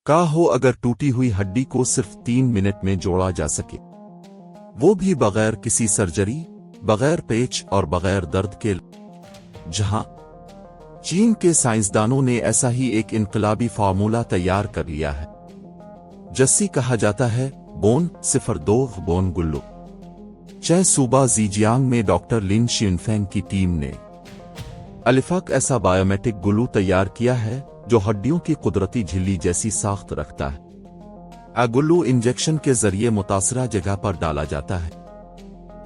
کا ہو اگر ٹوٹی ہوئی ہڈی کو صرف 3 منٹ میں جوڑا جا سکے، وہ بھی بغیر کسی سرجری، بغیر پیچ اور بغیر درد کے۔ جہاں چین کے سائنسدانوں نے ایسا ہی ایک انقلابی فارمولا تیار کر لیا ہے، جسی کہا جاتا ہے بون 02 بون گلو۔ چہ صوبہ زیجیانگ میں ڈاکٹر لن شینفینگ کی ٹیم نے الفاق ایسا بایومیٹک گلو تیار کیا ہے جو ہڈیوں کی قدرتی جھلی جیسی ساخت رکھتا ہے۔ گلو انجیکشن کے ذریعے متاثرہ جگہ پر ڈالا جاتا ہے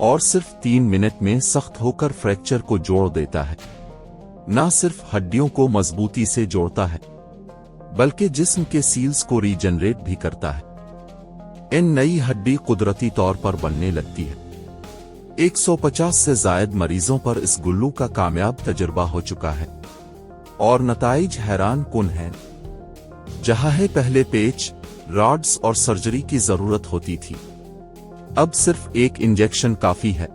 اور صرف 3 منٹ میں سخت ہو کر فریکچر کو جوڑ دیتا ہے۔ نہ صرف ہڈیوں کو مضبوطی سے جوڑتا ہے بلکہ جسم کے سیلز کو ری جنریٹ بھی کرتا ہے۔ ان نئی ہڈی قدرتی طور پر بننے لگتی ہے۔ 150 سے زائد مریضوں پر اس گلو کا کامیاب تجربہ ہو چکا ہے اور نتائج حیران کن ہیں۔ جہاں ہے پہلے پیچ، راڈز اور سرجری کی ضرورت ہوتی تھی، اب صرف ایک انجیکشن کافی ہے۔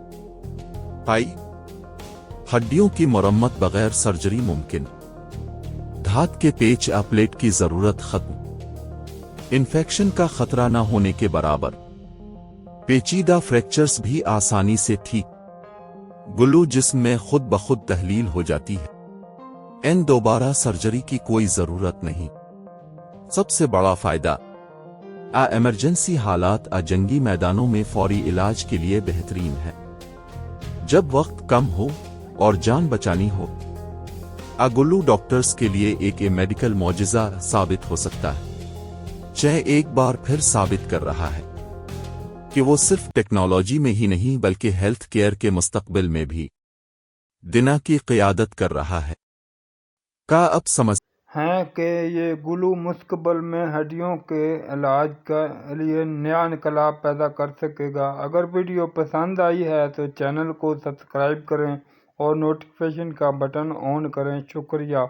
ہڈیوں کی مرمت بغیر سرجری ممکن، دھات کے پیچ پلیٹ کی ضرورت ختم، انفیکشن کا خطرہ نہ ہونے کے برابر، پیچیدہ فریکچرز بھی آسانی سے ٹھیک، گلو جسم میں خود بخود تحلیل ہو جاتی ہے، دوبارہ سرجری کی کوئی ضرورت نہیں۔ سب سے بڑا فائدہ ایمرجنسی حالات جنگی میدانوں میں فوری علاج کے لیے بہترین ہے۔ جب وقت کم ہو اور جان بچانی ہو، گلو ڈاکٹرز کے لیے ایک میڈیکل معجزہ ثابت ہو سکتا ہے۔ ایک بار پھر ثابت کر رہا ہے کہ وہ صرف ٹیکنالوجی میں ہی نہیں بلکہ ہیلتھ کیئر کے مستقبل میں بھی دنیا کی قیادت کر رہا ہے۔ اب سمجھ ہیں کہ یہ گلو مستقبل میں ہڈیوں کے علاج کے لیے نیا انقلاب پیدا کر سکے گا۔ اگر ویڈیو پسند آئی ہے تو چینل کو سبسکرائب کریں اور نوٹیفیکیشن کا بٹن آن کریں۔ شکریہ۔